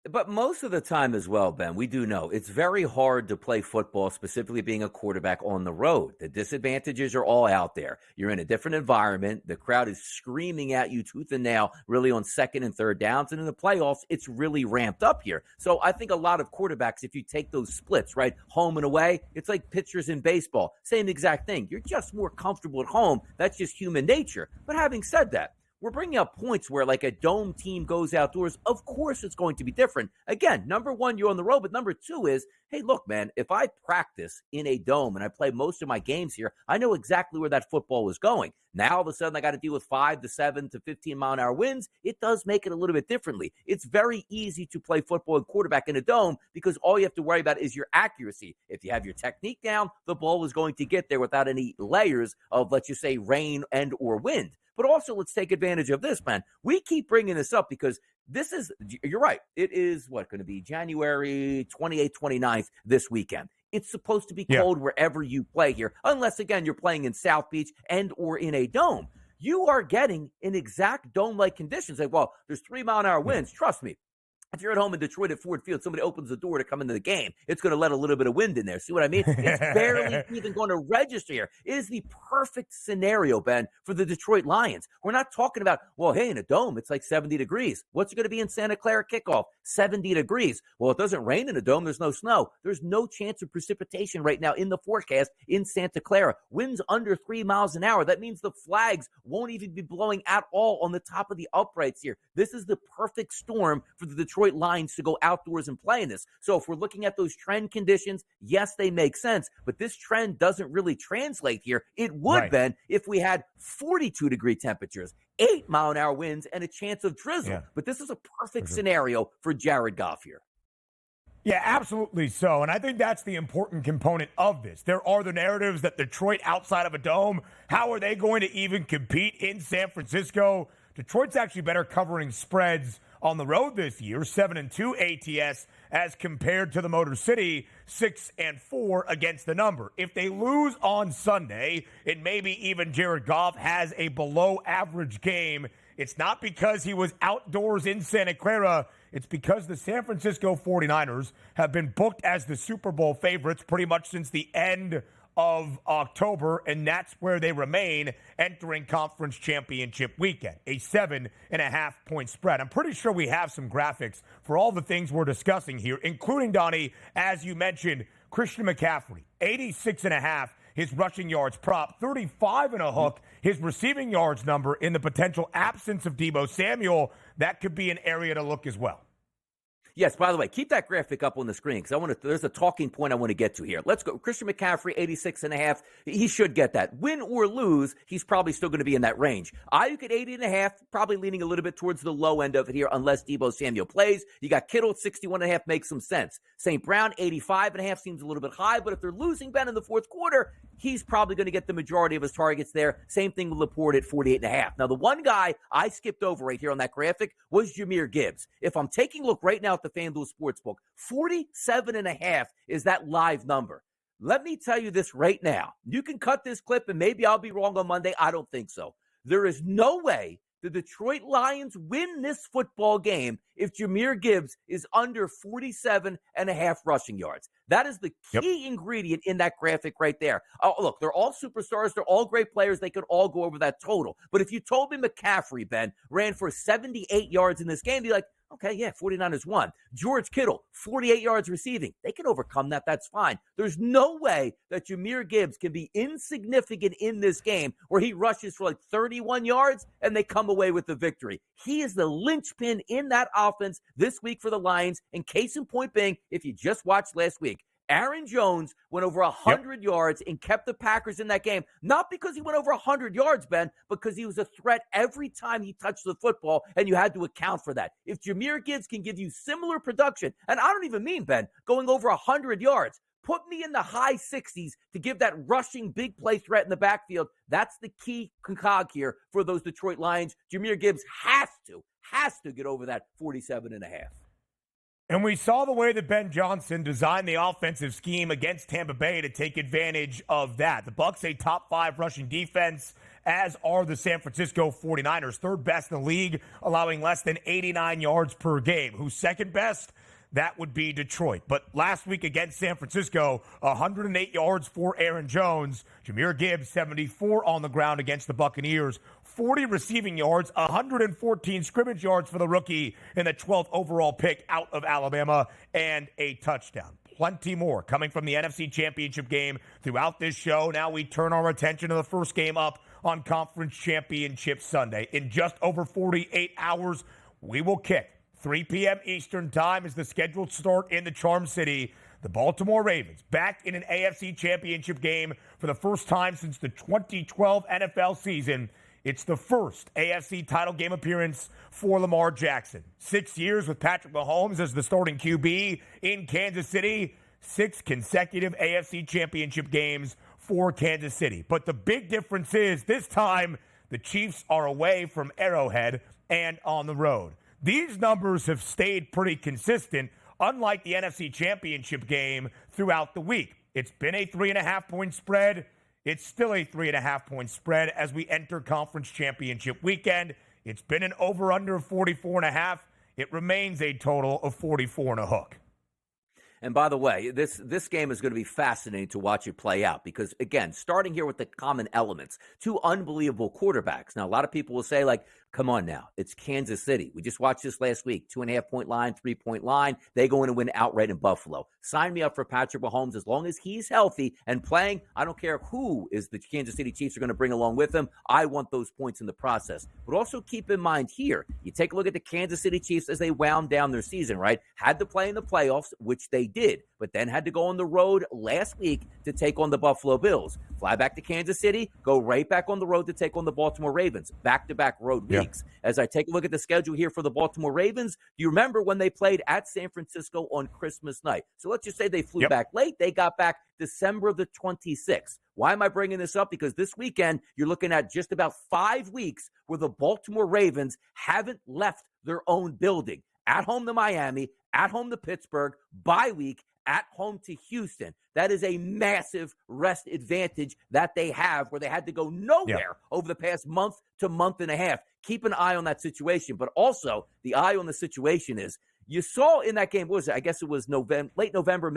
But most of the time as well, Ben, we do know it's very hard to play football, specifically being a quarterback on the road. The disadvantages are all out there. You're in a different environment. The crowd is screaming at you tooth and nail, really on second and third downs. And in the playoffs, it's really ramped up here. So I think a lot of quarterbacks, if you take those splits, right, home and away, it's like pitchers in baseball. Same exact thing. You're just more comfortable at home. That's just human nature. But having said that, we're bringing up points where, like, a Dome team goes outdoors. Of course it's going to be different. Again, number one, you're on the road. But number two is, hey, look, man, if I practice in a Dome and I play most of my games here, I know exactly where that football is going. Now, all of a sudden, I got to deal with 5 to 7 to 15-mile-an-hour winds. It does make it a little bit differently. It's very easy to play football and quarterback in a Dome because all you have to worry about is your accuracy. If you have your technique down, the ball is going to get there without any layers of, let's just say, rain and or wind. But also, let's take advantage of this, man. We keep bringing this up because this is, you're right, it is going to be January 28th, 29th this weekend. It's supposed to be cold wherever you play here, unless, again, you're playing in South Beach and or in a Dome. You are getting in exact Dome-like conditions. Like, well, there's 3-mile-an-hour winds. Trust me. If you're at home in Detroit at Ford Field, somebody opens the door to come into the game, it's going to let a little bit of wind in there. See what I mean? It's barely even going to register here. It is the perfect scenario, Ben, for the Detroit Lions. We're not talking about, well, hey, in a Dome, it's like 70 degrees. What's it going to be in Santa Clara kickoff? 70 degrees. Well, it doesn't rain in a Dome. There's no snow. There's no chance of precipitation right now in the forecast in Santa Clara. Winds under 3 miles an hour. That means the flags won't even be blowing at all on the top of the uprights here. This is the perfect storm for the Detroit Lions to go outdoors and play in this. So if we're looking at those trend conditions, yes, they make sense, but this trend doesn't really translate here. It would, Ben, if we had 42-degree temperatures, 8-mile-an-hour winds, and a chance of drizzle. Yeah. But this is a perfect scenario for Jared Goff here. Yeah, absolutely so. And I think that's the important component of this. There are the narratives that Detroit outside of a Dome, how are they going to even compete in San Francisco? Detroit's actually better covering spreads on the road this year, 7-2 ATS as compared to the Motor City, 6-4 against the number. If they lose on Sunday, and maybe even Jared Goff has a below-average game, it's not because he was outdoors in Santa Clara. It's because the San Francisco 49ers have been booked as the Super Bowl favorites pretty much since the end of October, and that's where they remain entering conference championship weekend, a 7.5-point spread. I'm pretty sure we have some graphics for all the things we're discussing here, including, Donnie, as you mentioned, Christian McCaffrey, 86.5, his rushing yards prop, 35 and a hook, his receiving yards number in the potential absence of Deebo Samuel. That could be an area to look as well. Yes, by the way, keep that graphic up on the screen because there's a talking point I want to get to here. Let's go. Christian McCaffrey, 86.5. He should get that. Win or lose, he's probably still going to be in that range. Ayuk at 80.5, probably leaning a little bit towards the low end of it here unless Deebo Samuel plays. You got Kittle at 61.5, makes some sense. St. Brown, 85.5, seems a little bit high, but if they're losing, Ben, in the fourth quarter, he's probably going to get the majority of his targets there. Same thing with Laporte at 48.5. Now, the one guy I skipped over right here on that graphic was Jahmyr Gibbs. If I'm taking a look right now at the FanDuel Sportsbook, 47.5 is that live number. Let me tell you this right now. You can cut this clip, and maybe I'll be wrong on Monday. I don't think so. There is no way the Detroit Lions win this football game if Jahmyr Gibbs is under 47.5 rushing yards. That is the key ingredient in that graphic right there. Oh, look, they're all superstars. They're all great players. They could all go over that total. But if you told me McCaffrey, Ben, ran for 78 yards in this game, be like, okay, yeah, 49ers won. George Kittle, 48 yards receiving. They can overcome that. That's fine. There's no way that Jahmyr Gibbs can be insignificant in this game where he rushes for like 31 yards and they come away with the victory. He is the linchpin in that offense this week for the Lions. And case in point being, if you just watched last week, Aaron Jones went over 100 yards and kept the Packers in that game, not because he went over 100 yards, Ben, because he was a threat every time he touched the football, and you had to account for that. If Jahmyr Gibbs can give you similar production, and I don't even mean, Ben, going over 100 yards, put me in the high 60s to give that rushing big play threat in the backfield. That's the key cog here for those Detroit Lions. Jahmyr Gibbs has to get over that 47.5. And we saw the way that Ben Johnson designed the offensive scheme against Tampa Bay to take advantage of that. The Bucs, a top 5 rushing defense, as are the San Francisco 49ers, third best in the league, allowing less than 89 yards per game. Who's second best? That would be Detroit. But last week against San Francisco, 108 yards for Aaron Jones. Jahmyr Gibbs, 74 on the ground against the Buccaneers. 40 receiving yards, 114 scrimmage yards for the rookie in the 12th overall pick out of Alabama, and a touchdown. Plenty more coming from the NFC Championship game throughout this show. Now we turn our attention to the first game up on Conference Championship Sunday. In just over 48 hours, we will kick. 3 p.m. Eastern time is the scheduled start in the Charm City. The Baltimore Ravens back in an AFC Championship game for the first time since the 2012 NFL season. It's the first AFC title game appearance for Lamar Jackson. 6 years with Patrick Mahomes as the starting QB in Kansas City. 6 consecutive AFC Championship games for Kansas City. But the big difference is this time the Chiefs are away from Arrowhead and on the road. These numbers have stayed pretty consistent, unlike the NFC Championship game throughout the week. It's been a 3.5-point spread. It's still a 3.5-point spread as we enter Conference Championship weekend. It's been an over-under of 44.5. It remains a total of 44 and a hook. And by the way, this game is going to be fascinating to watch it play out because, again, starting here with the common elements, 2 unbelievable quarterbacks. Now, a lot of people will say, like, come on now, it's Kansas City. We just watched this last week, 2.5-point line, 3-point line. They go in and win outright in Buffalo. Sign me up for Patrick Mahomes as long as he's healthy and playing. I don't care who is the Kansas City Chiefs are going to bring along with him. I want those points in the process. But also keep in mind here, you take a look at the Kansas City Chiefs as they wound down their season, right? Had to play in the playoffs, which they did, but then had to go on the road last week to take on the Buffalo Bills. Fly back to Kansas City, go right back on the road to take on the Baltimore Ravens. Back-to-back road weeks. As I take a look at the schedule here for the Baltimore Ravens, do you remember when they played at San Francisco on Christmas night? So let's just say they flew back late. They got back December the 26th. Why am I bringing this up? Because this weekend, you're looking at just about 5 weeks where the Baltimore Ravens haven't left their own building. At home to Miami, at home to Pittsburgh, bye week, at home to Houston. That is a massive rest advantage that they have where they had to go nowhere over the past month to month and a half. Keep an eye on that situation. But also, the eye on the situation is you saw in that game, what was it? I guess it was mid-November.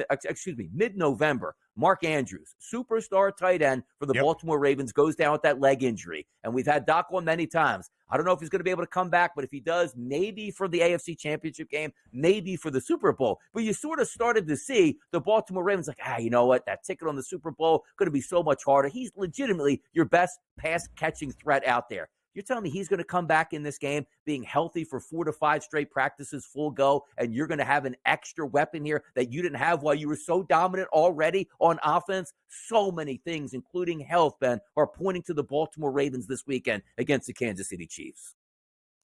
Mark Andrews, superstar tight end for the Baltimore Ravens, goes down with that leg injury. And we've had Doc on many times. I don't know if he's going to be able to come back, but if he does, maybe for the AFC Championship game, maybe for the Super Bowl. But you sort of started to see the Baltimore Ravens like, you know what? That ticket on the Super Bowl going to be so much harder. He's legitimately your best pass-catching threat out there. You're telling me he's going to come back in this game being healthy for 4 to 5 straight practices, full go, and you're going to have an extra weapon here that you didn't have while you were so dominant already on offense? So many things, including health, Ben, are pointing to the Baltimore Ravens this weekend against the Kansas City Chiefs.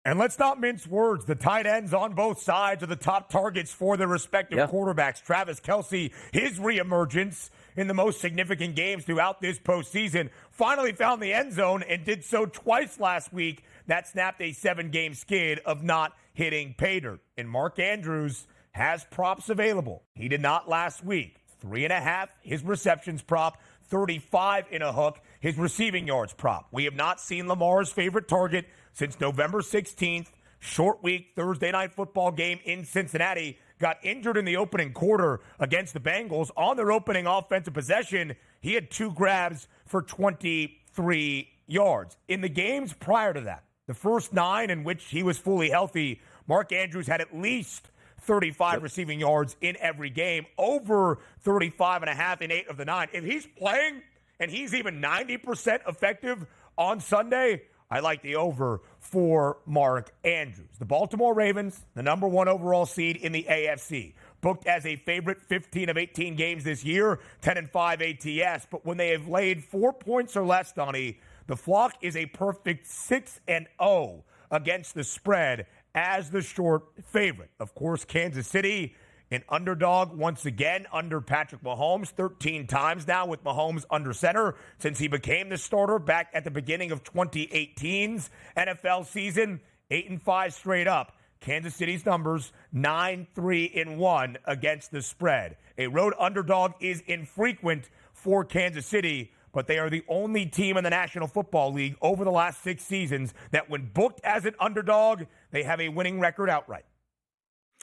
And let's not mince words. The tight ends on both sides are the top targets for their respective quarterbacks. Travis Kelce, his reemergence in the most significant games throughout this postseason, finally found the end zone and did so twice last week. That snapped a 7-game skid of not hitting pay dirt. And Mark Andrews has props available. He did not last week. 3.5, his receptions prop. 35 in a hook, his receiving yards prop. We have not seen Lamar's favorite target since November 16th. Short week, Thursday night football game in Cincinnati. Got injured in the opening quarter against the Bengals. On their opening offensive possession, he had 2 grabs for 23 yards. In the games prior to that, the first 9 in which he was fully healthy, Mark Andrews had at least 35 receiving yards in every game, over 35.5 in 8 of the 9. If he's playing and he's even 90% effective on Sunday, I like the over for Mark Andrews. The Baltimore Ravens, the number 1 overall seed in the AFC, booked as a favorite 15 of 18 games this year, 10-5 ATS. But when they have laid 4 points or less, Donnie, the flock is a perfect 6-0 against the spread as the short favorite. Of course, Kansas City, an underdog once again under Patrick Mahomes, 13 times now with Mahomes under center since he became the starter back at the beginning of 2018's NFL season. 8-5 straight up. Kansas City's numbers, 9-3-1 against the spread. A road underdog is infrequent for Kansas City, but they are the only team in the National Football League over the last 6 seasons that when booked as an underdog, they have a winning record outright.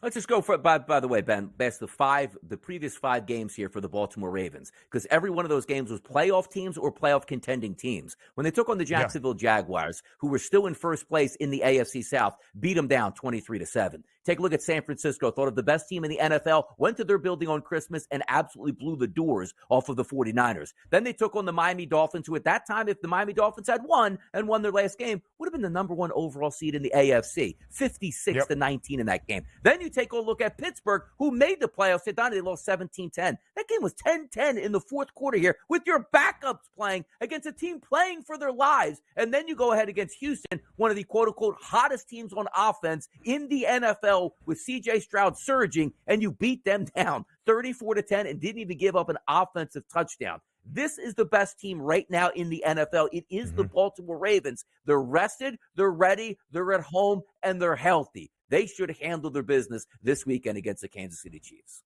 Let's just go for, by the way, Ben, that's the previous 5 games here for the Baltimore Ravens, because every one of those games was playoff teams or playoff contending teams. When they took on the Jacksonville Jaguars, who were still in first place in the AFC South, beat them down 23-7. Take a look at San Francisco, thought of the best team in the NFL, went to their building on Christmas and absolutely blew the doors off of the 49ers. Then they took on the Miami Dolphins, who at that time, if the Miami Dolphins had won their last game, would have been the number 1 overall seed in the AFC, 56-19 in that game. Then you take a look at Pittsburgh, who made the playoffs. They lost 17-10. That game was 10-10 in the fourth quarter here with your backups playing against a team playing for their lives. And then you go ahead against Houston, one of the quote-unquote hottest teams on offense in the NFL, with C.J. Stroud surging, and you beat them down 34-10 and didn't even give up an offensive touchdown. This is the best team right now in the NFL. It is the Baltimore Ravens. They're rested, they're ready, they're at home, and they're healthy. They should handle their business this weekend against the Kansas City Chiefs.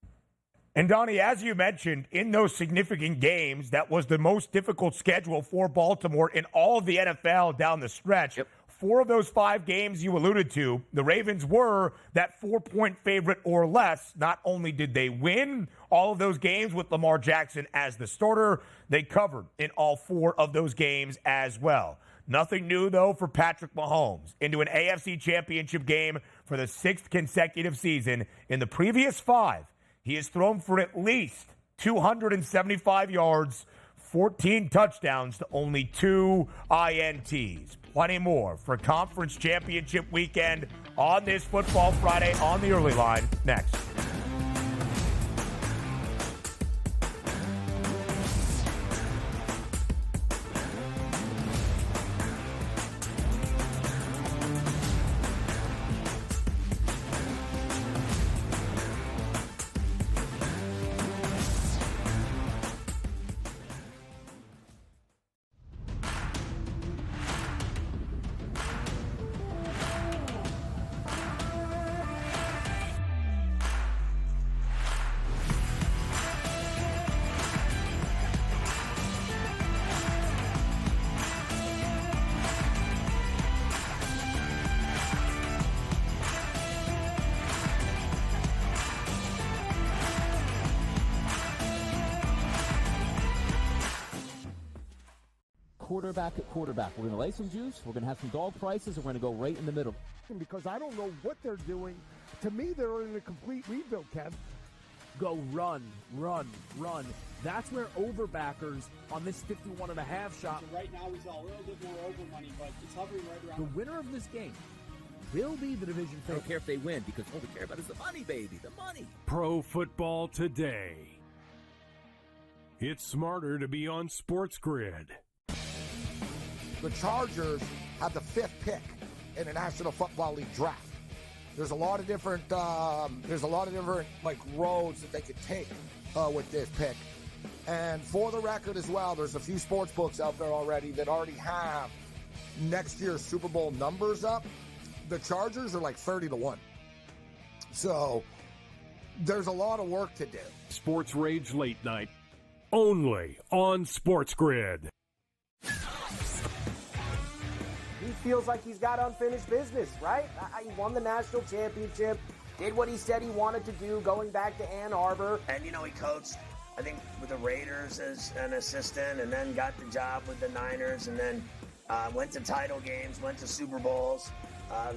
And Donnie, as you mentioned, in those significant games, that was the most difficult schedule for Baltimore in all of the NFL down the stretch. 4 of those 5 games you alluded to, the Ravens were that 4-point favorite or less. Not only did they win all of those games with Lamar Jackson as the starter, they covered in all 4 of those games as well. Nothing new, though, for Patrick Mahomes. Into an AFC championship game for the 6th consecutive season. In the previous 5, he has thrown for at least 275 yards, 14 touchdowns to only 2 INTs. Plenty more for Conference Championship weekend on this Football Friday on the Early Line next. Quarterback at quarterback. We're going to lay some juice. We're going to have some dog prices, and we're going to go right in the middle. Because I don't know what they're doing. To me, they're in a complete rebuild, Kev. Go run, run, run. That's where overbackers on this 51.5 shot. So right now, we saw a little bit more over money, but it's hovering right around. The winner of this game will be the division favorite. I don't care if they win, because all we care about is the money, baby, the money. Pro Football Today. It's smarter to be on SportsGrid. The Chargers have the 5th pick in the National Football League draft. There's a lot of different roads that they could take with this pick. And for the record as well, there's a few sports books out there already that already have next year's Super Bowl numbers up. The Chargers are like 30-1. So there's a lot of work to do. Sports Rage Late Night, only on SportsGrid. He feels like he's got unfinished business, right? He won the national championship, did what he said he wanted to do going back to Ann Arbor. And, he coached, I think, with the Raiders as an assistant, and then got the job with the Niners, and then went to title games, went to Super Bowls,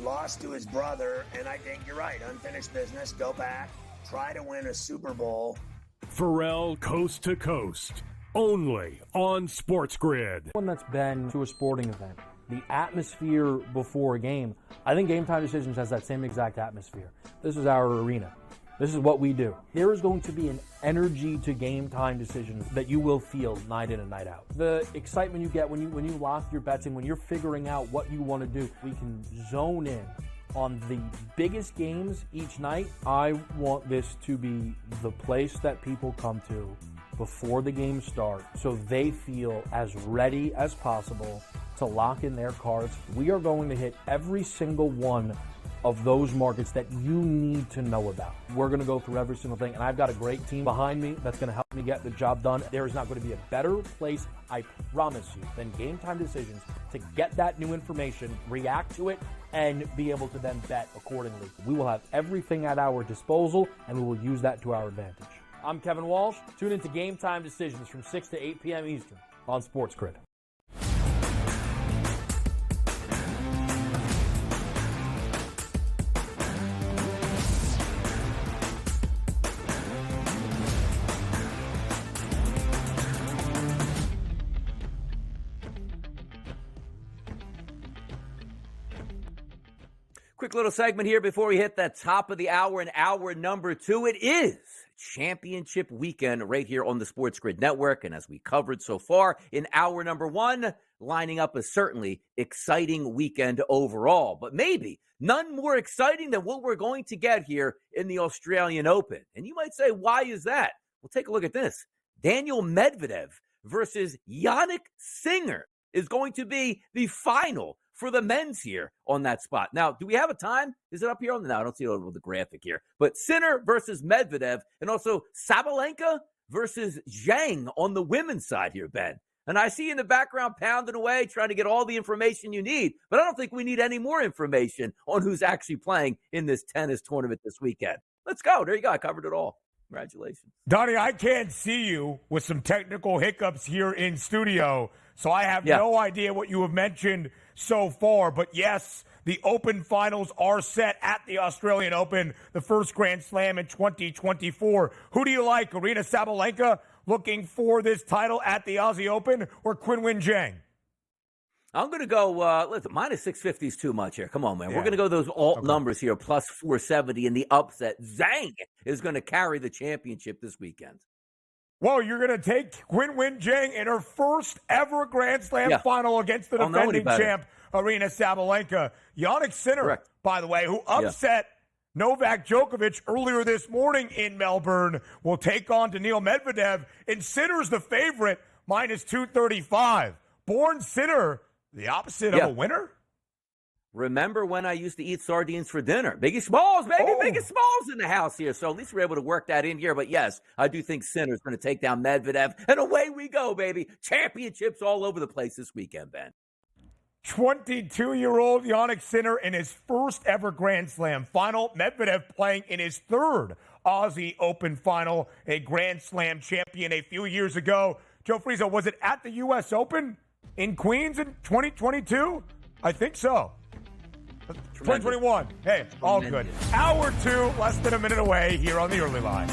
lost to his brother. And I think you're right, unfinished business, go back, try to win a Super Bowl. Pharrell Coast to Coast, only on SportsGrid. One that's been to a sporting event, the atmosphere before a game, I think Game Time Decisions has that same exact atmosphere. This is our arena. This is what we do. There is going to be an energy to Game Time Decisions that you will feel night in and night out. The excitement you get when you lock your bets in, when you're figuring out what you want to do, we can zone in on the biggest games each night. I want this to be the place that people come to before the game starts so they feel as ready as possible to lock in their cards. We are going to hit every single one of those markets that you need to know about. We're going to go through every single thing, and I've got a great team behind me that's going to help me get the job done. There is not going to be a better place, I promise you, than Game Time Decisions to get that new information, react to it, and be able to then bet accordingly. We will have everything at our disposal, and we will use that to our advantage. I'm Kevin Walsh. Tune into Game Time Decisions from 6 to 8 p.m. Eastern on SportsGrid. Quick little segment here before we hit the top of the hour and hour number 2. It is championship weekend right here on the SportsGrid Network. And as we covered so far in hour number 1, lining up a certainly exciting weekend overall. But maybe none more exciting than what we're going to get here in the Australian Open. And you might say, why is that? Well, take a look at this. Daniel Medvedev versus Yannick Sinner is going to be the final for the men's here on that spot. Now, do we have a time? Is it up here? No, I don't see it over the graphic here. But Sinner versus Medvedev, and also Sabalenka versus Zhang on the women's side here, Ben. And I see you in the background pounding away, trying to get all the information you need. But I don't think we need any more information on who's actually playing in this tennis tournament this weekend. Let's go. There you go. I covered it all. Congratulations. Donnie, I can't see you with some technical hiccups here in studio, so I have no idea what you have mentioned so far. But yes, the Open finals are set at the Australian Open, the first Grand Slam in 2024. Who do you like, Aryna Sabalenka looking for this title at the Aussie Open, or Qinwen Zhang? I'm going to go, listen, minus 650 is too much here. Come on, man. Yeah. We're going to go those alt numbers here, plus 470 in the upset. Zhang is going to carry the championship this weekend. Well, you're going to take Qinwen Zhang in her first ever Grand Slam final against the defending champ, Aryna Sabalenka. Yannick Sinner, by the way, who upset Novak Djokovic earlier this morning in Melbourne, will take on Daniil Medvedev. And Sinner's the favorite, minus 235. Born Sinner, the opposite of a winner? Remember when I used to eat sardines for dinner? Biggie Smalls, baby. Biggie Smalls in the house here. So at least we're able to work that in here. But yes, I do think Sinner's going to take down Medvedev. And away we go, baby. Championships all over the place this weekend, Ben. 22-year-old Yannick Sinner in his first ever Grand Slam final. Medvedev playing in his third Aussie Open final. A Grand Slam champion a few years ago. Joe Frizo, was it at the U.S. Open in Queens in 2022? I think so. 2021. Hey, all good. Hour 2, less than a minute away here on the early line.